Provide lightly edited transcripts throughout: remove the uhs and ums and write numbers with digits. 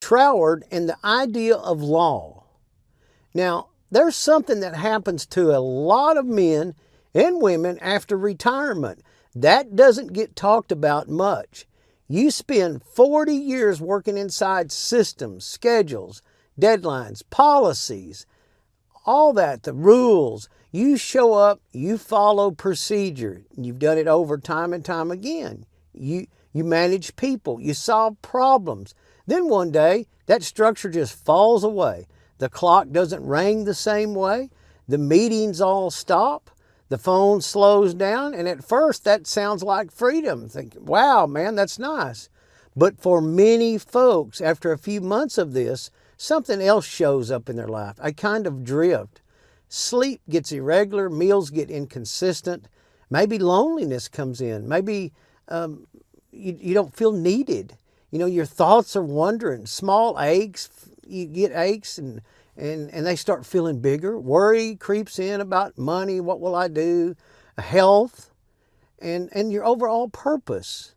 Troward and the idea of law. Now, there's something that happens to a lot of men and women after retirement. That doesn't get talked about much. You spend 40 years working inside systems, schedules, deadlines, policies, all that, the rules. You show up, you follow procedure. You've done it over time and time again. You manage people, you solve problems. Then one day, that structure just falls away. The clock doesn't ring the same way. The meetings all stop. The phone slows down. And at first, that sounds like freedom. Thinking, wow, man, that's nice. But for many folks, after a few months of this, something else shows up in their life, a kind of drift. Sleep gets irregular, meals get inconsistent, maybe loneliness comes in, maybe you don't feel needed. You know, your thoughts are wandering, small aches, you get aches and they start feeling bigger. Worry creeps in about money, what will I do, health, and your overall purpose.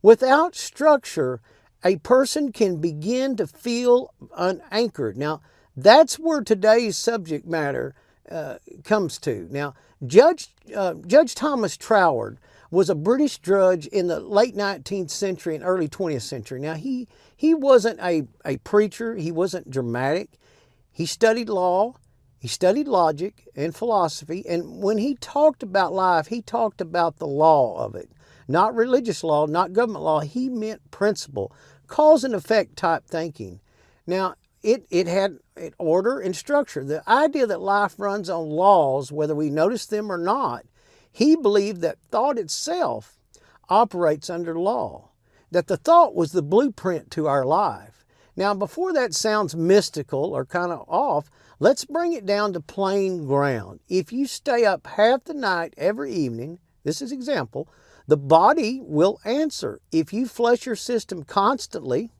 Without structure, a person can begin to feel unanchored. Now, that's where today's subject matter comes to. Now, Judge Thomas Troward was a British judge in the late 19th century and early 20th century. Now, he wasn't a preacher. He wasn't dramatic. He studied law. He studied logic and philosophy. And when he talked about life, he talked about the law of it. Not religious law, not government law. He meant principle, cause and effect type thinking. Now, it had order and structure. The idea that life runs on laws, whether we notice them or not, he believed that thought itself operates under law, that the thought was the blueprint to our life. Now, before that sounds mystical or kind of off, let's bring it down to plain ground. If you stay up half the night every evening, this is example, the body will answer. If you flush your system constantly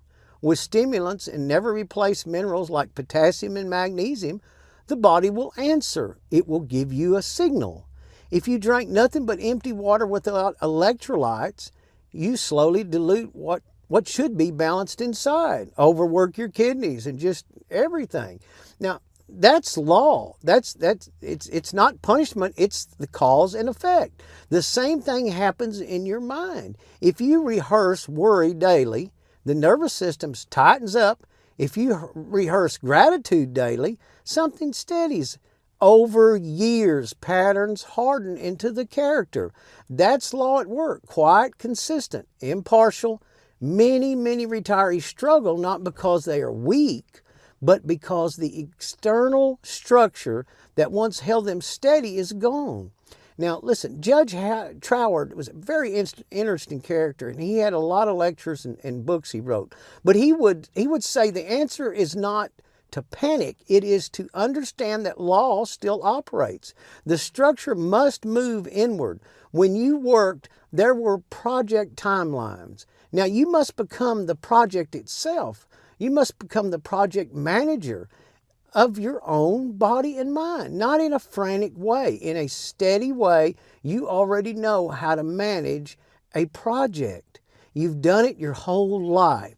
with stimulants and never replace minerals like potassium and magnesium, the body will answer. It will give you a signal. If you drink nothing but empty water without electrolytes, you slowly dilute what should be balanced inside, overwork your kidneys and just everything. Now, that's law. It's not punishment, it's the cause and effect. The same thing happens in your mind. If you rehearse worry daily, the nervous system tightens up. If you rehearse gratitude daily, something steadies. Over years, patterns harden into the character. That's law at work, quiet, consistent, impartial. Many retirees struggle not because they are weak, but because the external structure that once held them steady is gone. Now, listen, Judge Troward was a very interesting character, and he had a lot of lectures and books he wrote. But he would say the answer is not to panic. It is to understand that law still operates. The structure must move inward. When you worked, there were project timelines. Now, you must become the project itself. You must become the project manager of your own body and mind, not in a frantic way. In a steady way, you already know how to manage a project. You've done it your whole life.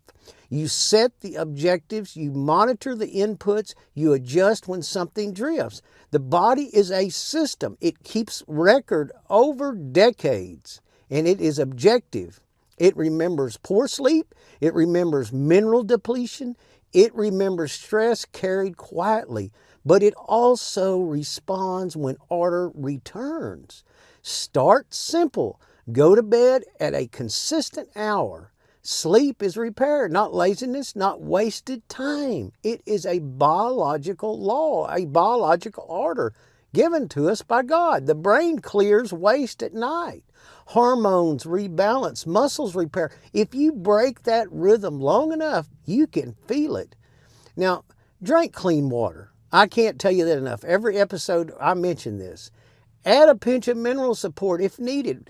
You set the objectives, you monitor the inputs, you adjust when something drifts. The body is a system. It keeps record over decades, and it is objective. It remembers poor sleep. It remembers mineral depletion. It remembers stress carried quietly, but it also responds when order returns. Start simple. Go to bed at a consistent hour. Sleep is repair, not laziness, not wasted time. It is a biological law, a biological order given to us by God. The brain clears waste at night. Hormones rebalance, muscles repair. If you break that rhythm long enough, you can feel it. Now, drink clean water. I can't tell you that enough. Every episode I mention this. Add a pinch of mineral support if needed.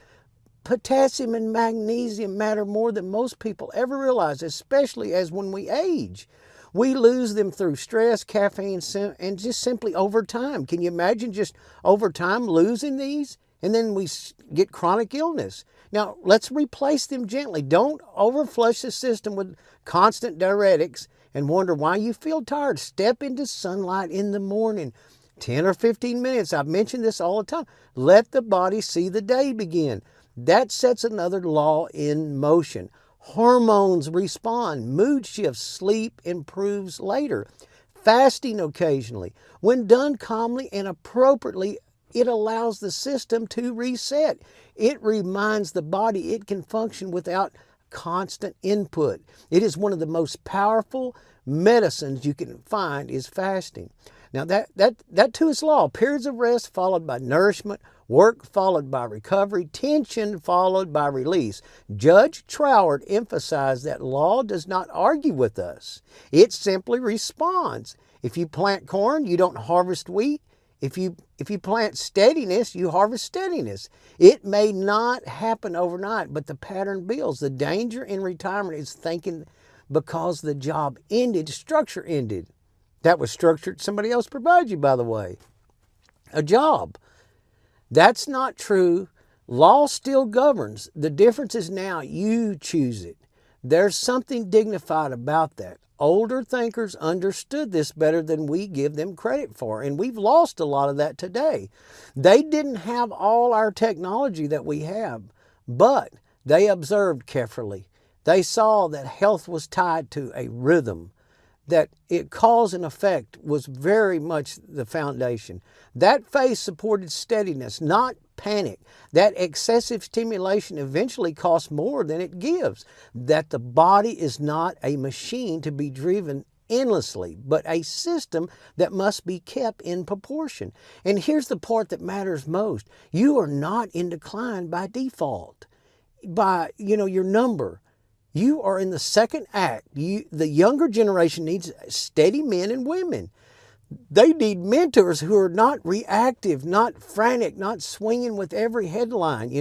Potassium and magnesium matter more than most people ever realize, especially as when we age. We lose them through stress, caffeine, and just simply over time. Can you imagine just over time losing these? and then we get chronic illness. Now, let's replace them gently. Don't overflush the system with constant diuretics and wonder why you feel tired. Step into sunlight in the morning. 10 or 15 minutes. I've mentioned this all the time. Let the body see the day begin. That sets another law in motion. Hormones respond. Mood shifts. Sleep improves later. Fasting occasionally. When done calmly and appropriately, it allows the system to reset. It reminds the body it can function without constant input. It is one of the most powerful medicines you can find is fasting. Now that too is law. Periods of rest followed by nourishment, work followed by recovery, tension followed by release. Judge Troward emphasized that law does not argue with us. It simply responds. If you plant corn, you don't harvest wheat. If you plant steadiness, you harvest steadiness. It may not happen overnight, but the pattern builds. The danger in retirement is thinking because the job ended, structure ended. That was structured, somebody else provided you, by the way. A job. That's not true. Law still governs. The difference is now you choose it. There's something dignified about that. Older thinkers understood this better than we give them credit for, and we've lost a lot of that today. They didn't have all our technology that we have, but they observed carefully. They saw that health was tied to a rhythm, that cause and effect was very much the foundation. That phase supported steadiness, not panic. That excessive stimulation eventually costs more than it gives. That the body is not a machine to be driven endlessly, but a system that must be kept in proportion. And here's the part that matters most. You are not in decline by default, by your number. You are in the second act. The younger generation needs steady men and women. They need mentors who are not reactive, not frantic, not swinging with every headline,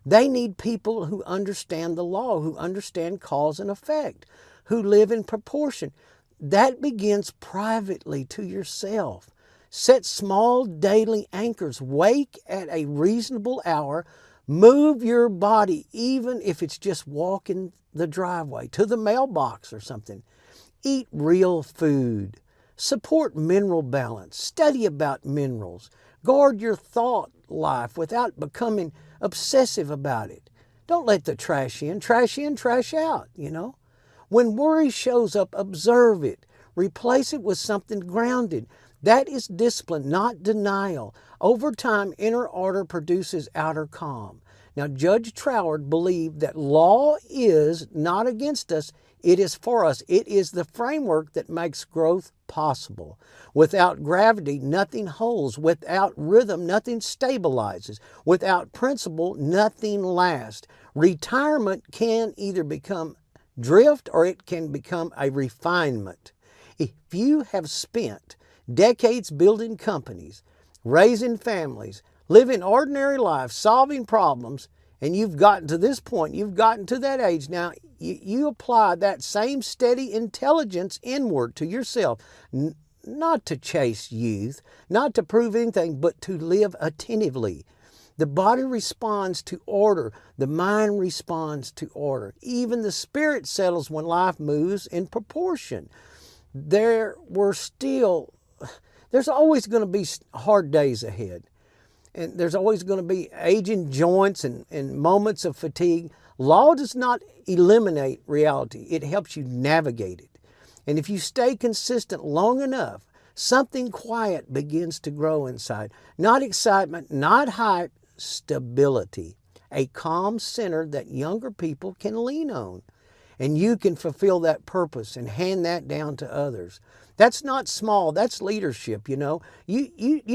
They need people who understand the law, who understand cause and effect, who live in proportion. That begins privately to yourself. Set small daily anchors. Wake at a reasonable hour. Move your body, even if it's just walking the driveway to the mailbox or something. Eat real food. Support mineral balance. Study about minerals. Guard your thought life without becoming obsessive about it. Don't let the trash in, trash out, When worry shows up, observe it. Replace it with something grounded. That is discipline, not denial. Over time, inner order produces outer calm. Now, Judge Troward believed that law is not against us, it is for us. It is the framework that makes growth possible. Without gravity, nothing holds. Without rhythm, nothing stabilizes. Without principle, nothing lasts. Retirement can either become drift or it can become a refinement. If you have spent decades building companies, raising families, living ordinary life, solving problems, and you've gotten to this point, you've gotten to that age now, you apply that same steady intelligence inward to yourself, not to chase youth, not to prove anything, but to live attentively. The body responds to order. The mind responds to order. Even the spirit settles when life moves in proportion. There's always going to be hard days ahead. And there's always going to be aging joints and moments of fatigue. Law does not eliminate reality. It helps you navigate it. And if you stay consistent long enough, something quiet begins to grow inside. Not excitement, not hype, stability. A calm center that younger people can lean on. And you can fulfill that purpose and hand that down to others. That's not small, that's leadership, You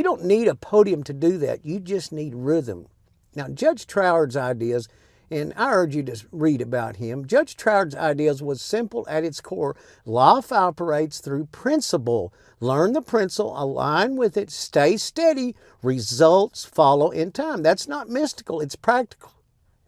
don't need a podium to do that. You just need rhythm. Now, Judge Troward's ideas, and I urge you to read about him. Judge Troward's ideas was simple at its core. Life operates through principle. Learn the principle, align with it, stay steady. Results follow in time. That's not mystical, it's practical.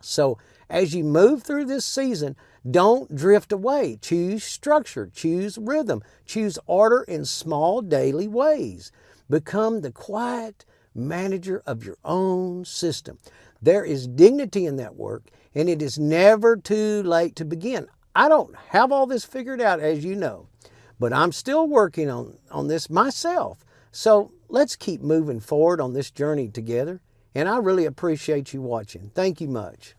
So as you move through this season, don't drift away. Choose structure, choose rhythm, choose order in small daily ways. Become the quiet, manager of your own system. There is dignity in that work, and it is never too late to begin. I don't have all this figured out, as you know, but I'm still working on this myself. So let's keep moving forward on this journey together, and I really appreciate you watching. Thank you much.